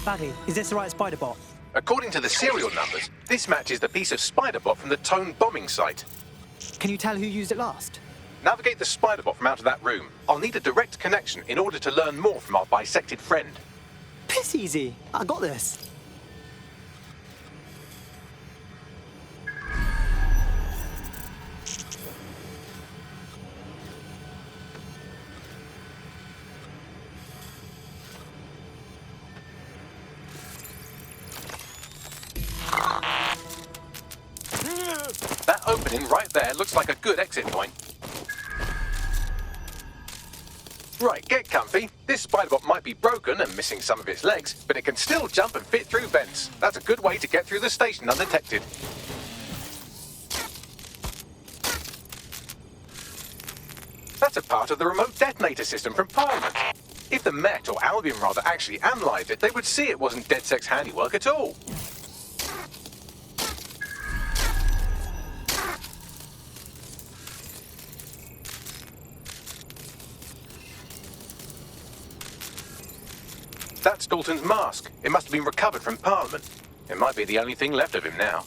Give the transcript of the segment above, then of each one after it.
Barry, is this the right spider bot? According to the serial numbers, this matches the piece of spider bot from the Tone bombing site. Can you tell who used it last? Navigate the spider bot from out of that room. I'll need a direct connection in order to learn more from our bisected friend. Piss easy. I got this. That opening right there looks like a good exit point. Right, get comfy. This spider-bot might be broken and missing some of its legs, but it can still jump and fit through vents. That's a good way to get through the station undetected. That's a part of the remote detonator system from Parliament. If the Met, or Albion rather, actually analysed it, they would see it wasn't DedSec's handiwork at all. That's Dalton's mask. It must have been recovered from Parliament. It might be the only thing left of him now.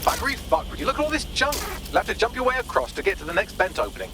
Buggery fuck, would you look at all this junk? You'll have to jump your way across to get to the next vent opening.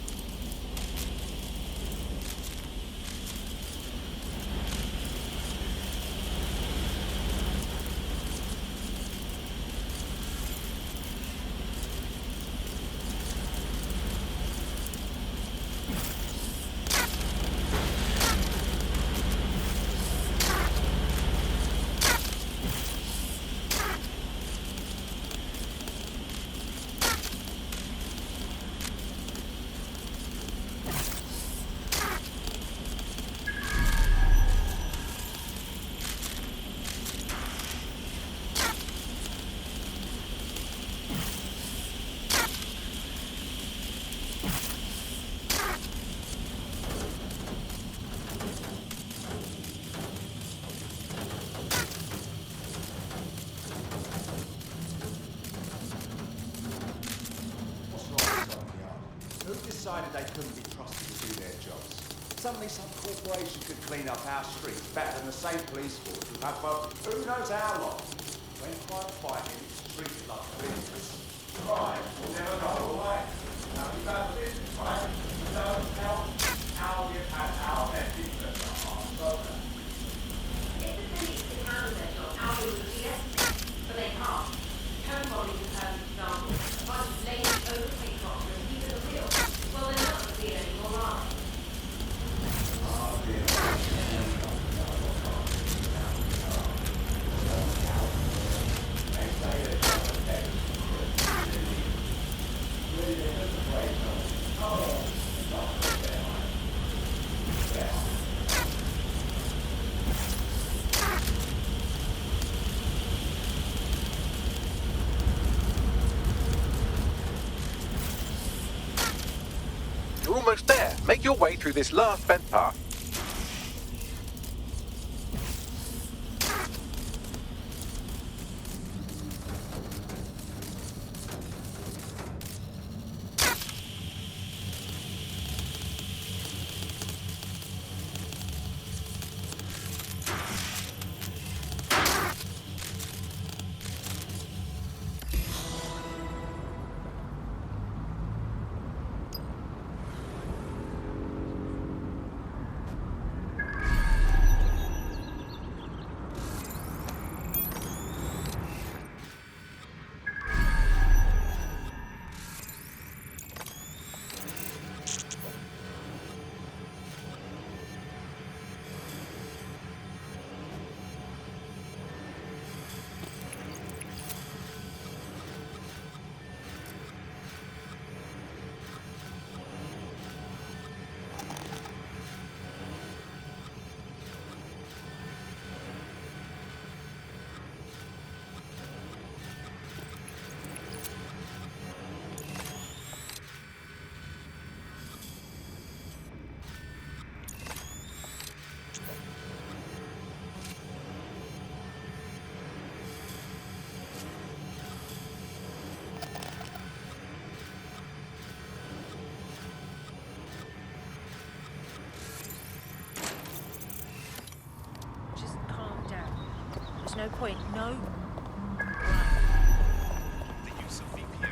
Decided they couldn't be trusted to do their jobs. Suddenly some corporation could clean up our streets better than the same police force we've had for who knows how long. When crime fighting is treated like a business, crime will never go away. Now we've had business, right? No help how we've had our best interests at heart. If the police can handle their job, how they would be yesterday, but they can't. Home bombing is a perfect example. A bunch of lazy, overpaid cops and keep it real. Well, they're not going to be anymore, are they? You're almost there. Make your way through this last vent path. There's no point. No. The use of VPN.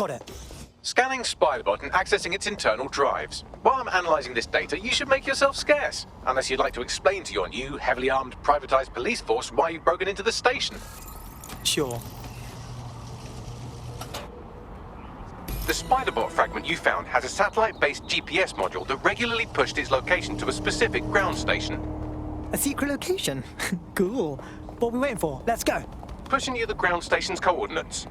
Got it. Scanning Spiderbot and accessing its internal drives. While I'm analysing this data, you should make yourself scarce. Unless you'd like to explain to your new, heavily armed, privatised police force why you've broken into the station. Sure. The Spiderbot fragment you found has a satellite-based GPS module that regularly pushed its location to a specific ground station. A secret location? Cool. What are we waiting for? Let's go. Pushing you the ground station's coordinates.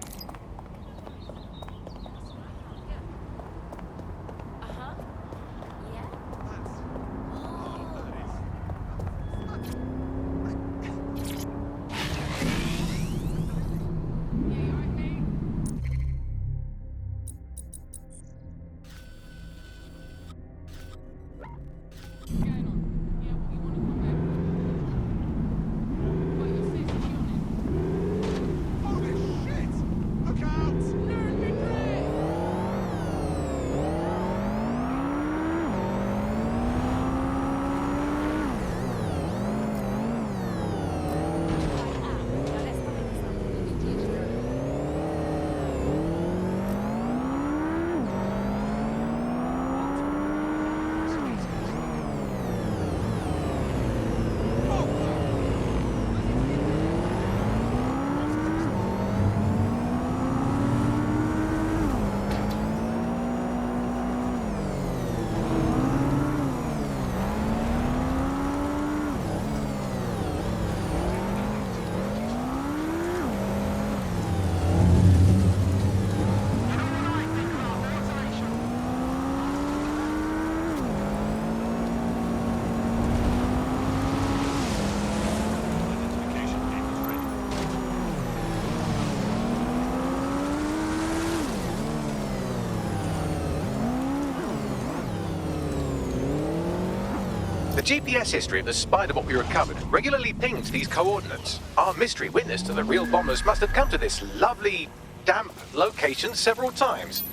The GPS history of the Spiderbot we recovered regularly pings these coordinates. Our mystery witness to the real bombers must have come to this lovely, damp location several times.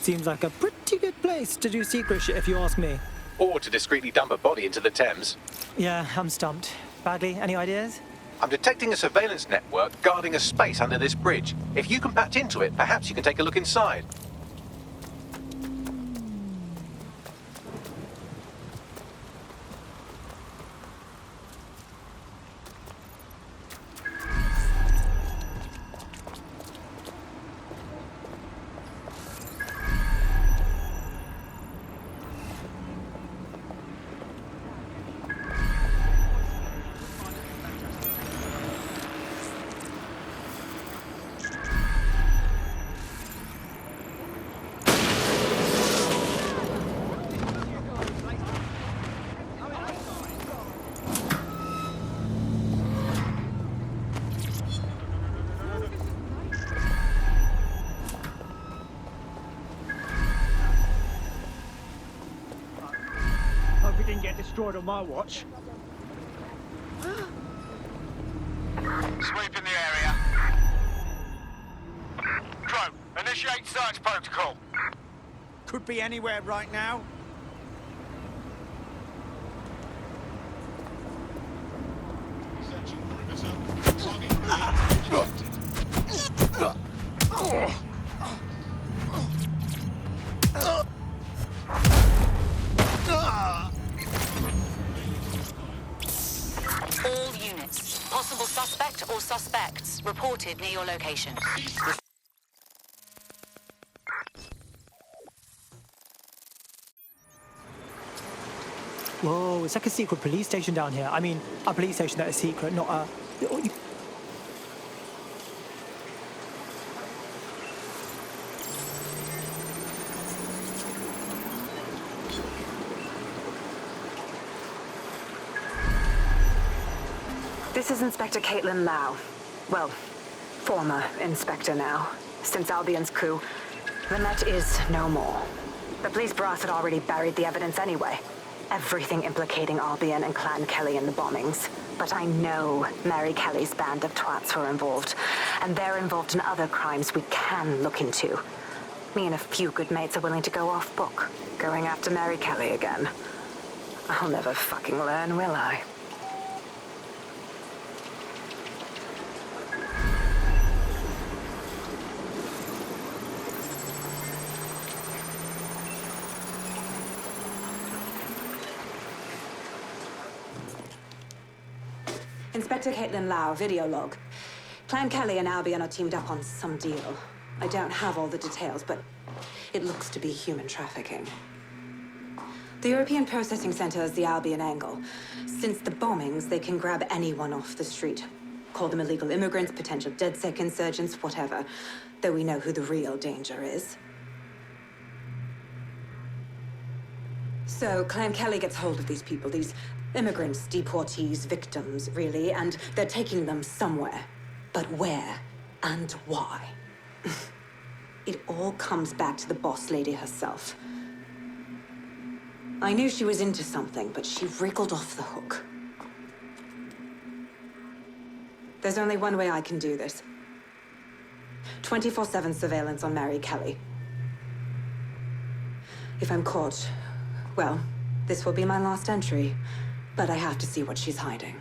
Seems like a pretty good place to do secret shit if you ask me. Or to discreetly dump a body into the Thames. Yeah, I'm stumped. Bagley, any ideas? I'm detecting a surveillance network guarding a space under this bridge. If you can patch into it, perhaps you can take a look inside. Hope it didn't get destroyed on my watch. Sweep in the area. Crow, initiate search protocol. Could be anywhere right now. All units. Possible suspect or suspects reported near your location. Whoa, it's like a secret police station down here. I mean, a police station that is secret, not a... This is Inspector Caitlin Lau. Well, former inspector now. Since Albion's coup, the Met is no more. The police brass had already buried the evidence anyway. Everything implicating Albion and Clan Kelly in the bombings. But I know Mary Kelly's band of twats were involved, and they're involved in other crimes we can look into. Me and a few good mates are willing to go off book, going after Mary Kelly again. I'll never fucking learn, will I? Inspector Caitlin Lau, video log. Clan Kelly and Albion are teamed up on some deal. I don't have all the details, but it looks to be human trafficking. The European Processing Center is the Albion angle. Since the bombings, they can grab anyone off the street. Call them illegal immigrants, potential DedSec insurgents, whatever. Though we know who the real danger is. So, Clan Kelly gets hold of these people, these immigrants, deportees, victims, really, and they're taking them somewhere. But where and why? It all comes back to the boss lady herself. I knew she was into something, but she wriggled off the hook. There's only one way I can do this. 24/7 surveillance on Mary Kelly. If I'm caught, well, this will be my last entry. But I have to see what she's hiding.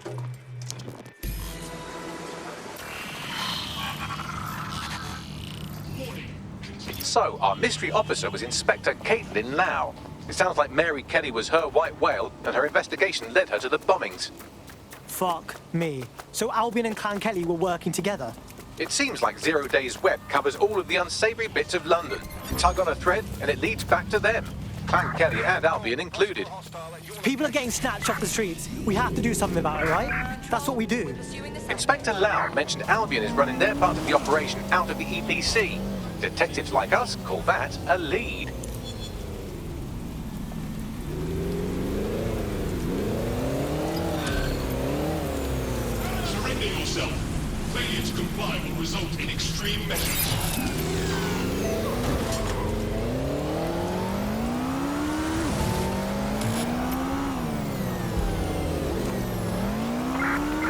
So, our mystery officer was Inspector Caitlin Lau. It sounds like Mary Kelly was her white whale, and her investigation led her to the bombings. Fuck me. So Albion and Clan Kelly were working together? It seems like 0 Days Web covers all of the unsavory bits of London. Tug on a thread, and it leads back to them. Clan Kelly and Albion included. People are getting snatched off the streets. We have to do something about it, right? That's what we do. Inspector Lau mentioned Albion is running their part of the operation out of the EPC. Detectives like us call that a lead. Surrender yourself. Failure to comply will result in extreme measures.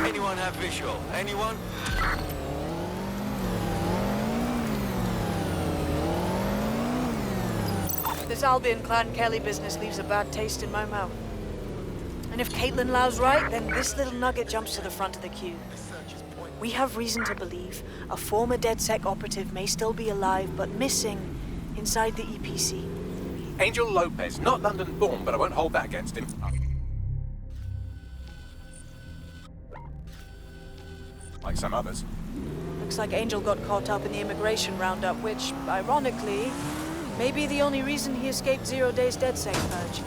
Anyone have visual? Anyone? This Albion Clan Kelly business leaves a bad taste in my mouth. And if Caitlin Lau's right, then this little nugget jumps to the front of the queue. We have reason to believe a former DedSec operative may still be alive, but missing inside the EPC. Angel Lopez, not London born, but I won't hold that against him. Like some others. Looks like Angel got caught up in the immigration roundup, which, ironically, may be the only reason he escaped 0 Days DedSec purge.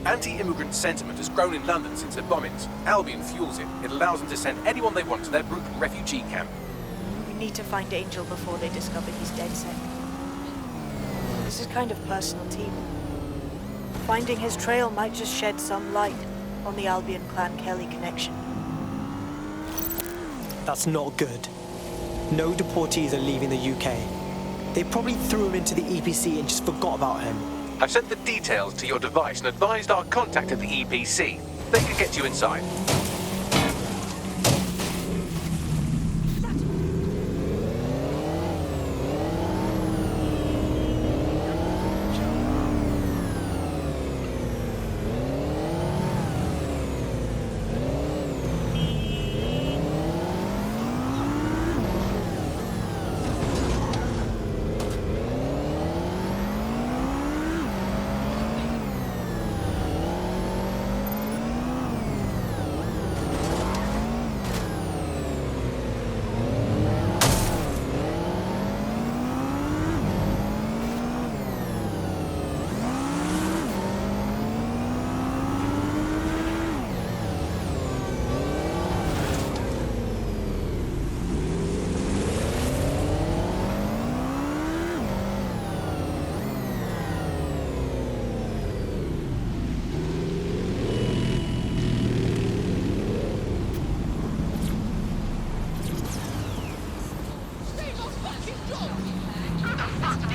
Anti-immigrant sentiment has grown in London since the bombings. Albion fuels it. It allows them to send anyone they want to their brutal refugee camp. We need to find Angel before they discover he's DedSec. This is kind of personal, team. Finding his trail might just shed some light on the Albion Clan Kelly connection. That's not good. No deportees are leaving the UK. They probably threw him into the EPC and just forgot about him. I've sent the details to your device and advised our contact at the EPC. They can get you inside.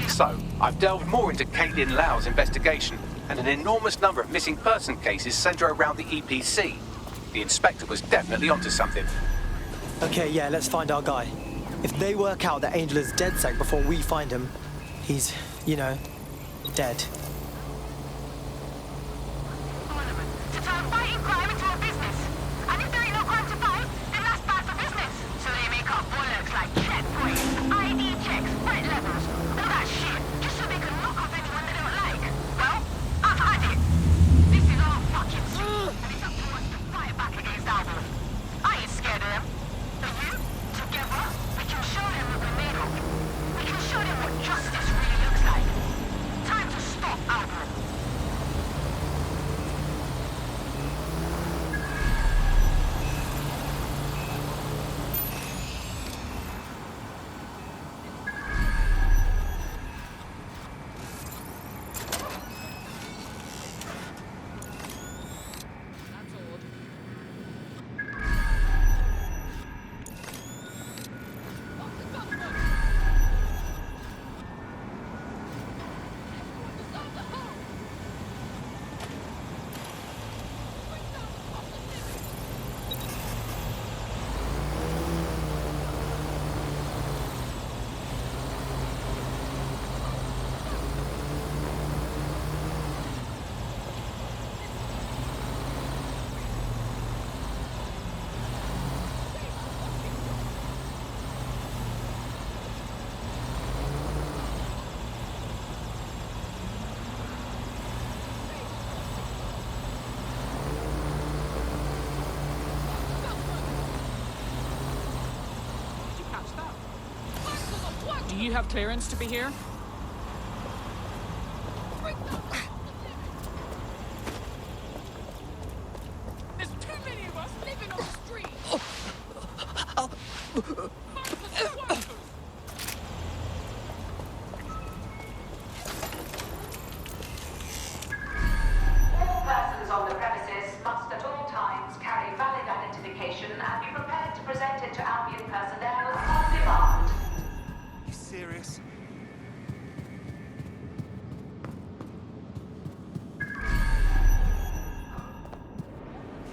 So, I've delved more into Caitlin Lau's investigation, and an enormous number of missing person cases center around the EPC. The inspector was definitely onto something. Okay, yeah, let's find our guy. If they work out that Angel is DedSec before we find him, he's, you know, dead. To turn fighting crime into a business. And if there ain't no crime to fight, then that's bad for business. So they make up bollocks like checkpoints, ID checks, threat levels, all that shit, just so they can knock off anyone they don't like. Well, I've had it. This is our fucking shit, and it's up to us to fight back against Albion. I ain't scared of Do you have clearance to be here? There's too many of us living on the street! All persons on the premises must at all times carry valid identification and be prepared to present it to Albion personnel on demand. You serious?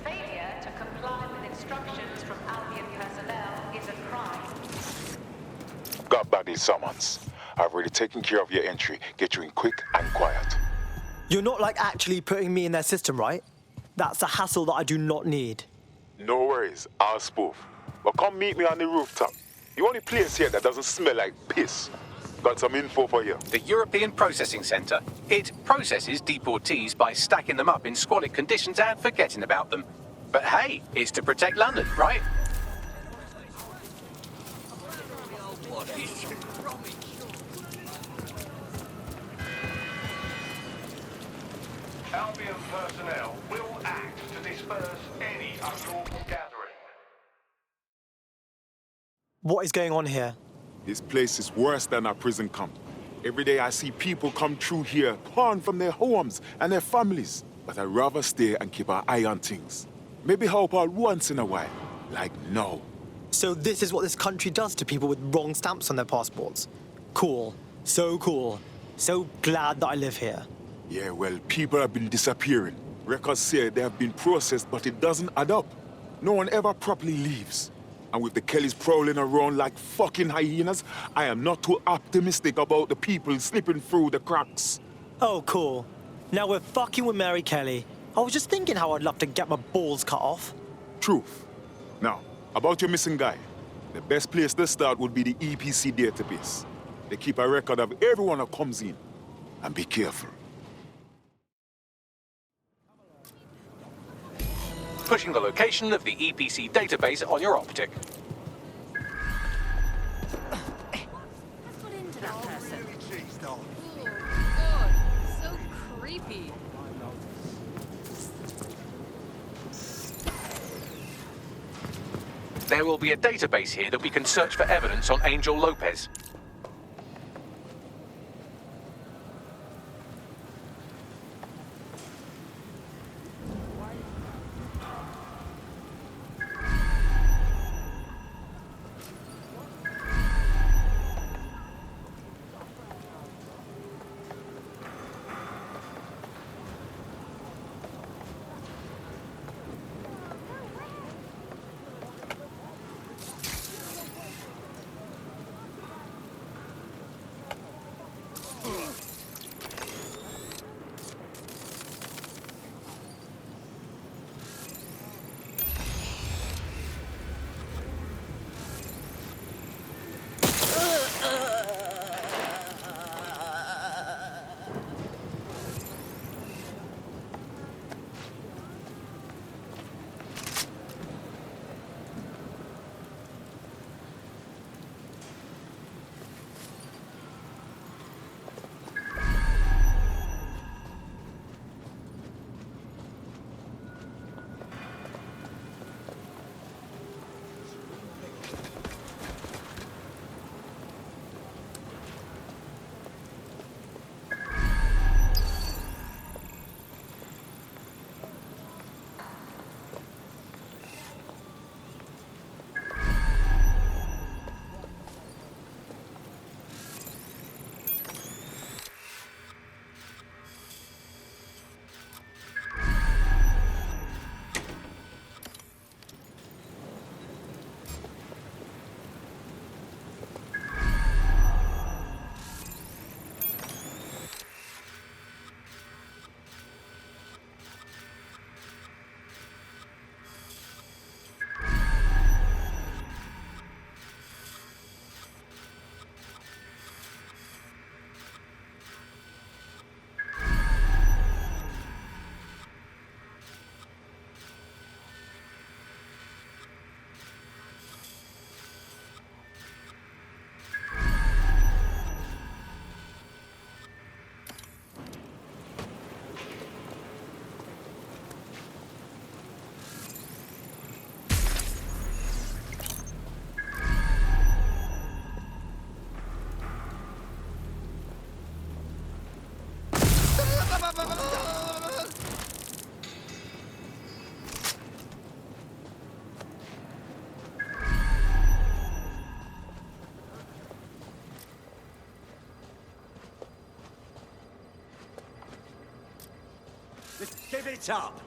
Failure to comply with instructions from Albion personnel is a crime. Got badly summons. I've already taken care of your entry. Get you in quick and quiet. You're not like actually putting me in their system, right? That's a hassle that I do not need. No worries, I'll spoof. But come meet me on the rooftop. The only place here that doesn't smell like piss. Got some info for you. The European Processing Centre. It processes deportees by stacking them up in squalid conditions and forgetting about them. But hey, it's to protect London, right? Albion personnel will act to disperse any unlawful gathering. What is going on here? This place is worse than a prison camp. Every day I see people come through here, torn from their homes and their families. But I'd rather stay and keep an eye on things. Maybe help out once in a while. Like now. So this is what this country does to people with wrong stamps on their passports. Cool. So cool. So glad that I live here. Yeah, well, people have been disappearing. Records say they have been processed, but it doesn't add up. No one ever properly leaves. And with the Kellys prowling around like fucking hyenas, I am not too optimistic about the people slipping through the cracks. Oh, cool. Now we're fucking with Mary Kelly. I was just thinking how I'd love to get my balls cut off. Truth. Now, about your missing guy. The best place to start would be the EPC database. They keep a record of everyone that comes in. And be careful. Pushing the location of the EPC database on your optic. What into that person? Oh, God. So creepy. There will be a database here that we can search for evidence on Angel Lopez. Give it up!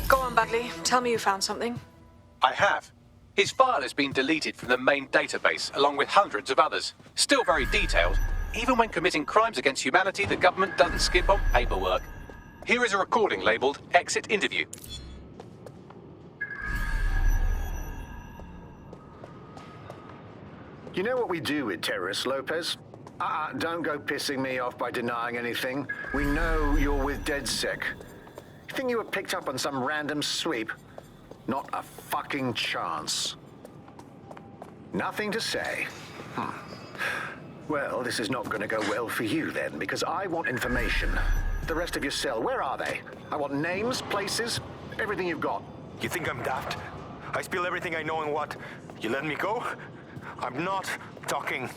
Go on, Bagley. Tell me you found something. I have. His file has been deleted from the main database, along with hundreds of others. Still very detailed. Even when committing crimes against humanity, the government doesn't skip on paperwork. Here is a recording labeled Exit Interview. You know what we do with terrorists, Lopez? Don't go pissing me off by denying anything. We know you're with DedSec. You think you were picked up on some random sweep? Not a fucking chance. Nothing to say. Well, this is not going to go well for you then, because I want information. The rest of your cell, where are they? I want names, places, everything you've got. You think I'm daft? I spill everything I know and what? You let me go? I'm not talking.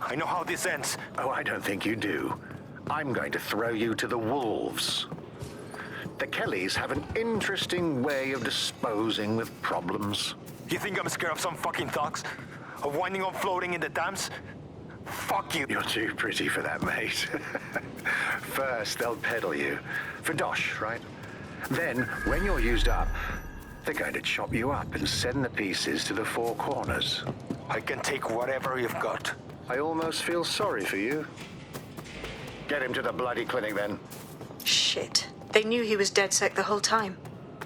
I know how this ends. Oh, I don't think you do. I'm going to throw you to the wolves. The Kellys have an interesting way of disposing with problems. You think I'm scared of some fucking thugs? Of winding up floating in the dams? Fuck you. You're too pretty for that, mate. First, they'll peddle you. For dosh, right? Then, when you're used up, they're going to chop you up and send the pieces to the four corners. I can take whatever you've got. I almost feel sorry for you. Get him to the bloody clinic, then. Shit. They knew he was DedSec the whole time.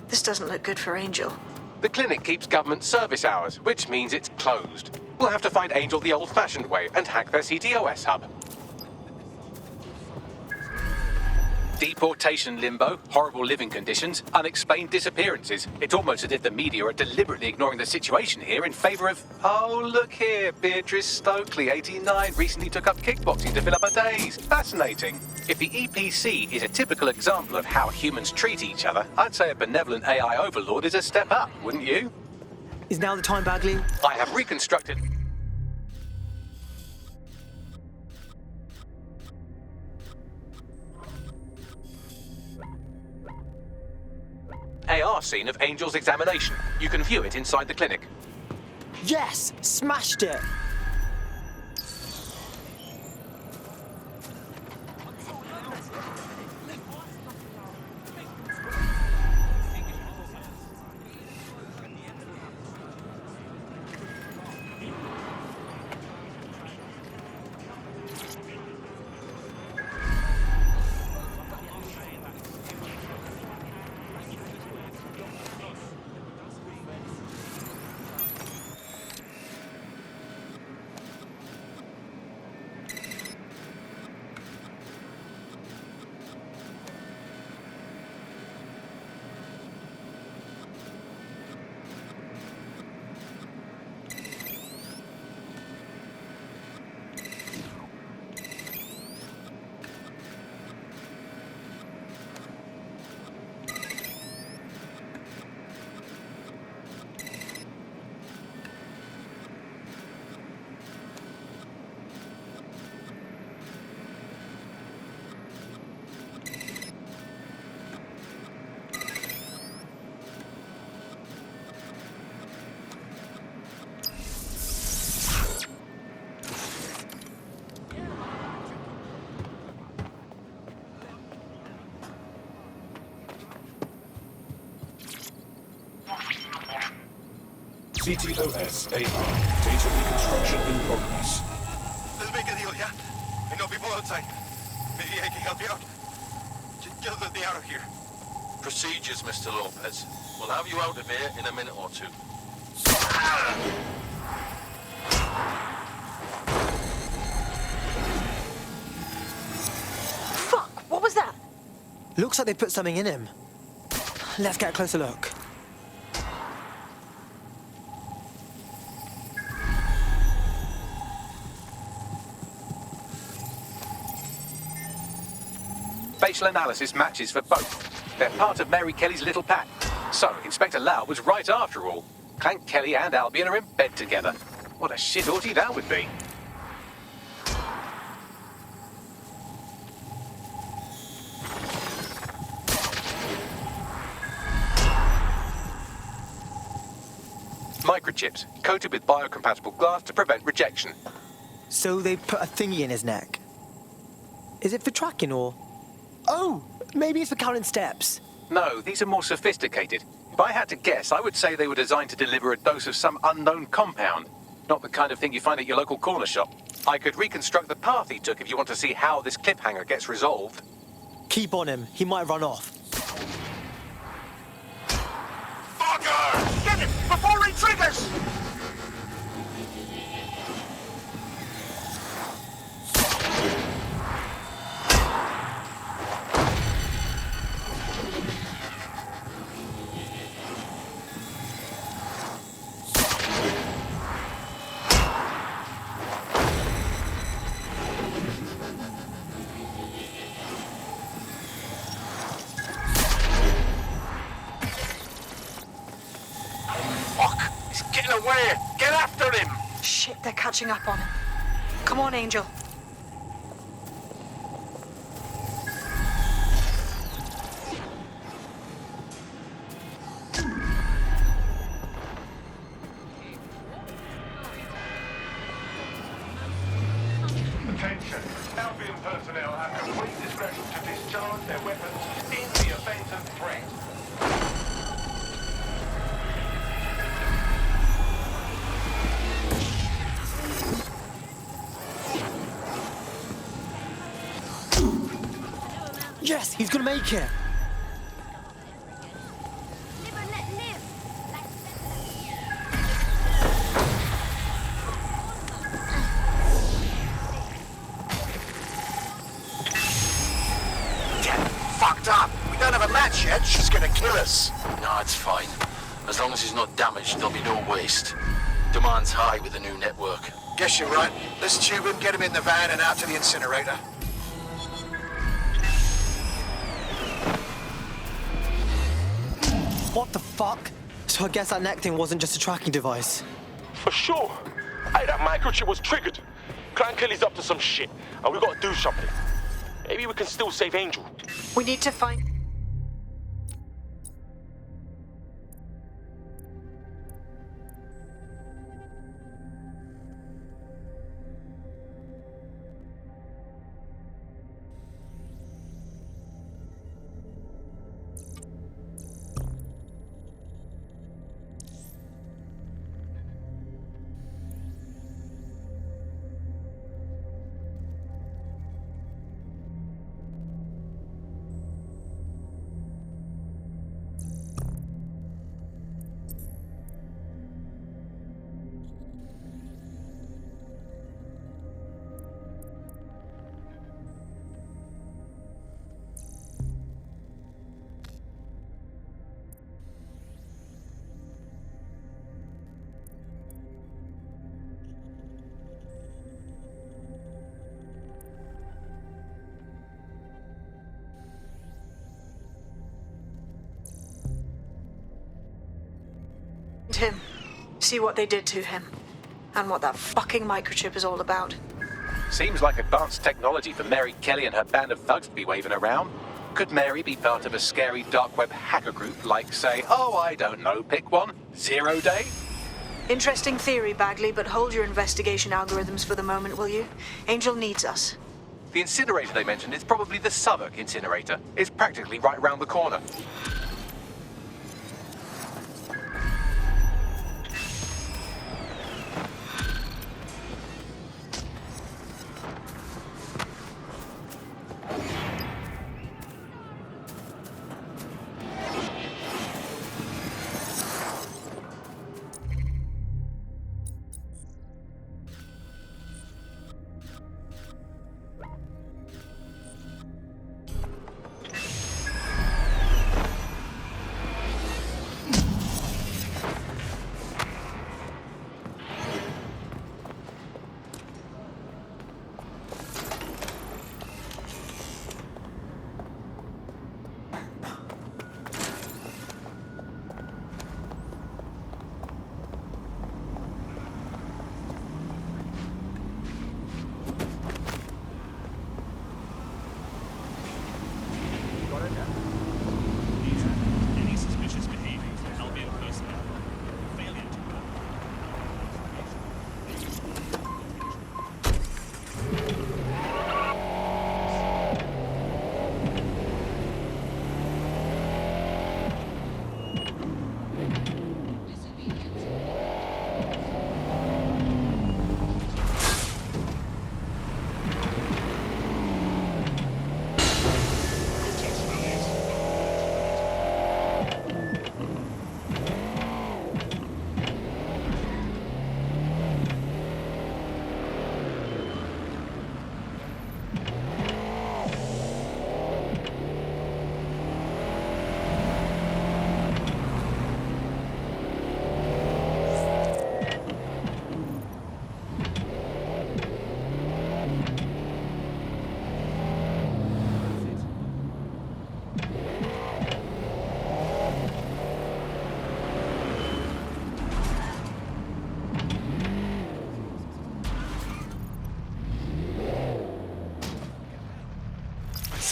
This doesn't look good for Angel. The clinic keeps government service hours, which means it's closed. We'll have to find Angel the old-fashioned way and hack their CTOS hub. Deportation limbo, horrible living conditions, unexplained disappearances. It's almost as if the media are deliberately ignoring the situation here in favor of... Oh, look here, Beatrice Stokely, 89, recently took up kickboxing to fill up her days. Fascinating. If the EPC is a typical example of how humans treat each other, I'd say a benevolent AI overlord is a step up, wouldn't you? Is now the time, Bagley? I have reconstructed... AR scene of Angel's examination. You can view it inside the clinic. Yes! Smashed it! CTOS AI. Data reconstruction in progress. Let's make a deal, yeah? I know people outside. Maybe I can help you out. Just let me out of here. Procedures, Mr. Lopez. We'll have you out of here in a minute or two. Fuck! What was that? Looks like they put something in him. Let's get a closer look. Facial analysis matches for both. They're part of Mary Kelly's little pack. So, Inspector Lau was right after all. Clank Kelly and Albion are in bed together. What a shit orgy that would be. Microchips, coated with biocompatible glass to prevent rejection. So they put a thingy in his neck. Is it for tracking or... Oh, maybe it's for counting steps. No, these are more sophisticated. If I had to guess, I would say they were designed to deliver a dose of some unknown compound. Not the kind of thing you find at your local corner shop. I could reconstruct the path he took if you want to see how this cliffhanger gets resolved. Keep on him. He might run off. Fucker! Get him before he triggers! Away! Get after him! Shit, they're catching up on him. Come on, Angel. Attention. Albion personnel have complete discretion to discharge their weapons in the event of threat. Yes, he's gonna make it. Get fucked up. We don't have a match yet. She's gonna kill us. No, it's fine. As long as he's not damaged, there'll be no waste. Demand's high with the new network. Guess you're right. Let's tube him, get him in the van and out to the incinerator. What the fuck? So I guess that neck thing wasn't just a tracking device. For sure. Hey, that microchip was triggered. Clan Kelly's up to some shit, and we gotta do something. Maybe we can still save Angel. We need to find... him. See what they did to him. And what that fucking microchip is all about. Seems like advanced technology for Mary Kelly and her band of thugs to be waving around. Could Mary be part of a scary dark web hacker group like, say, oh, I don't know, pick one, 0 Day? Interesting theory, Bagley, but hold your investigation algorithms for the moment, will you? Angel needs us. The incinerator they mentioned is probably the Southwark incinerator. It's practically right round the corner.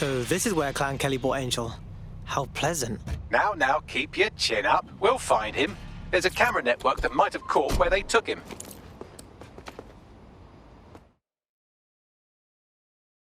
So this is where Clan Kelly bought Angel. How pleasant. Now, keep your chin up. We'll find him. There's a camera network that might have caught where they took him.